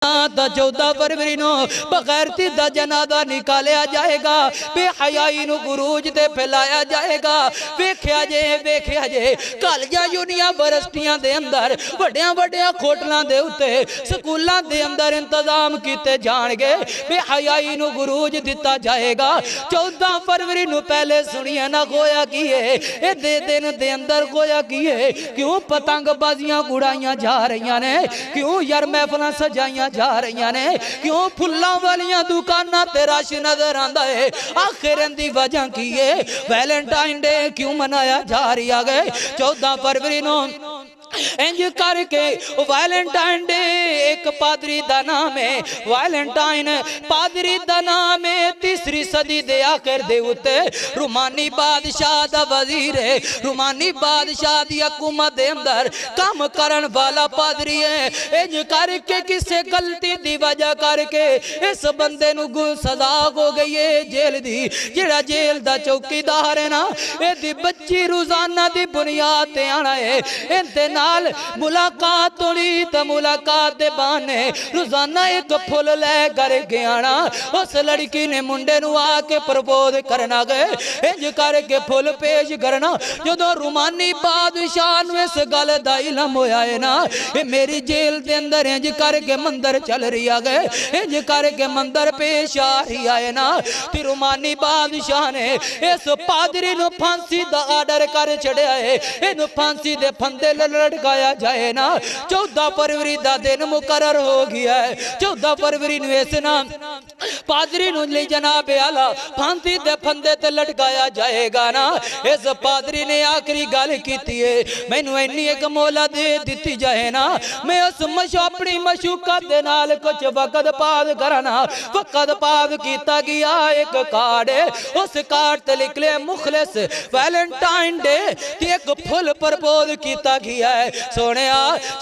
तो 14 फरवरी नो बगैरती दा जनाजा निकालिया जाएगा, बेहयाई नू गुरूज ते फैलाया जाएगा। वेख्या जे कल या यूनिवर्सिटियां दे अंदर वड्डियां वड्डियां खोटलां दे उत्ते स्कूलां दे अंदर इंतजाम कीते जाणगे, बेहयाई नू गुरूज दिता जाएगा। 14 फरवरी नू पहले सुनिए ना होया की है ए दे दिन दे अंदर होया की है, क्यों पतंगबाजियां उड़ाइयां जा रही ने, क्यों यार महफिलां सजाइयां जा रही ने, क्यों फुल्लां वालियां दुकानां ते रश नजर आंदा है। आखिर दी वजह की है? वैलेंटाइन डे क्यों मनाया जा रहा है 14 फरवरी नो? इंज करके वैलेंटाइन डे एक पादरी दा नाम है, वैलेंटाइन पादरी दा नाम है। 3री सदी दे आखिर दे उत्ते रुमानी बादशाह दा वजीर है, रुमानी बादशाह दी हुकूमत दे अंदर काम करन वाला पादरी है। इंज करके किसी गलती दी वजह करके इस बंदे नू सजा हो गई है जेल दी। जेड़ा जेल दा चौकीदार है ना, एदी बच्ची रोजाना दी बुनियाद ते आना है, इनते नाल मुलाकात होनी तो मुलाकात दे बहाने रोजाना एक फुल ले कर गयाना। उस लड़की ने मुंडे नू आके प्रपोज करना गए, इंज करके फुल पेश करना। जो रुमानी बादशाह नू इस गल दा इलम होया है ना, ये मेरी जेल दे अंदर इंज करके मंदिर चल रही है, इंज करके मंदिर पेश आ रही है ना, ते रुमानी बादशाह ने इस पादरी नू फांसी दा आर्डर कर छड़िया है, इनू फांसी दे फंदे लटकाया जाए ना। 14 फरवरी दा दिन मुकर्रर हो गया है। 14 फरवरी नू इस नाम पादरी नू ले जनाब आला फांसी दे फंदे ते लटकाया जाएगा ना। इस पादरी ने आखिरी गल कीती है, मैनू इन्नी एक मोला दे दिती जाए ना, मैं उस अपनी मशूकत दे नाल कुछ वक्त पास करना। वक्त पास कीता गया एक कार्ड, उस कार्ड ते लिख लिया मुखलिस वैलेंटाइन डे, एक फुल प्रपोज कीता गया है। सोने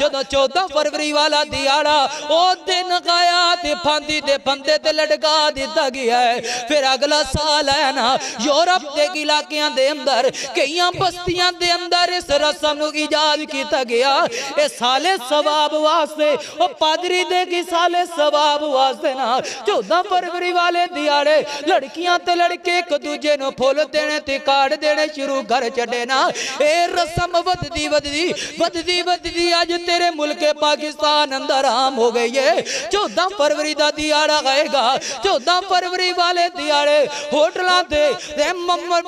जो 14 फरवरी वाला दिहाड़ा ओ दिन गया ते फांसी दे फंदे ते लटका दिता गया है। फिर अगला साल है ना, यूरोप के इलाकों के अंदर कई बस्तियां दे अंदर इस रस्म नू इजाद किया गया। ए साले सवाब वास्ते ओ पादरी दे की साले सवाब वास्ते ना 14 फरवरी वाले दिहाड़े लड़कियां ते लड़के एक दूजे नू फुल देने ते कार्ड देने शुरू कर छड़े ना। ए रस्म वधदी वधदी वधदी वधदी अज तेरे मुल्क पाकिस्तान अंदर आम हो गई है। 14 फरवरी का दिहाड़ा आएगा, 14 फरवरी वाले दिहाड़े होटलों के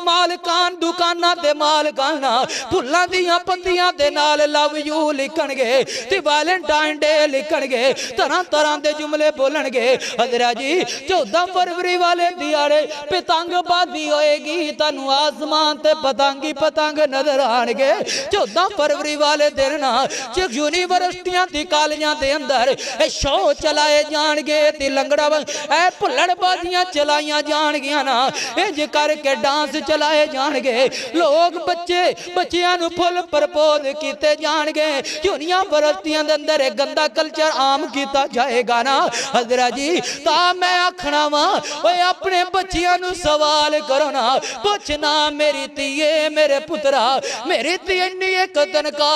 मालकान दुकाना के मालकान फुल्लां दियां पत्तियां दे नाल लव यू लिखणगे ते वैलेंटाइन डे लिखणगे, तरह तरह के जुमले बोलणगे। हजरा जी 14 फरवरी वाले दिहाड़े पतंगबाजी होएगी, तनु आसमान ते पतंगी पतंग नजर आणगे। 14 फरवरी वाले दिन ना यूनिवर्सिटियां दी कॉलेजां दे अंदर शो चलाए जाणगे ते लंगड़ा ए भुल्लड़बाजियां चलाइयां जाणगियां ना, इंज करके डांस चलाए जाणगे। लोग बच्चे बच्चियां नू फुल प्रपोज कीते जाणगे। यूनिवर्सिटियां दे अंदर गंदा कल्चर आम कीता जाएगा ना। हजरा जी ता मैं आखना वा ओए अपने बच्चियां नू सवाल करो ना, पुछ ना मेरी धीए मेरे पुत्रा मेरी धी इन्नी एक तनखा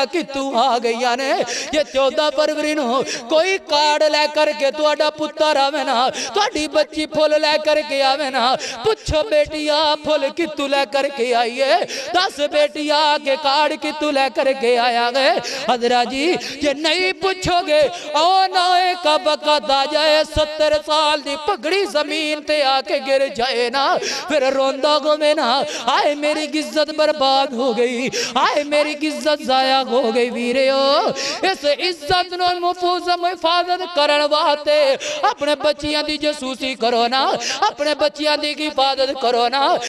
कि तू आ गई ने। ये 14 फरवरी नो कोई कार्ड लैकर के तुहाडा पुत्र आवे ना, तुहाडी बच्ची फुल लैकर के आवे ना, पुछो बेटिया फुल कितू लैकर के आई है, दस बेटिया के कार्ड कितू लैकर के आया है। हजरा जी जे नहीं पूछोगे ओ नाए का बकत आ जाए, 70 साल दी पगड़ी जमीन ते आके गिर जाए ना, फिर रोंदा गोवे ना आए मेरी इज्जत बर्बाद हो गई, आए मेरी इज्जत जाया हो गई। वीरियो इस इज्जत नो महफूज हिफाजत करने वास्ते अपने बच्चियां दी जासूसी करो ना, अपने बच्चियां दी हिफाजत करो ना।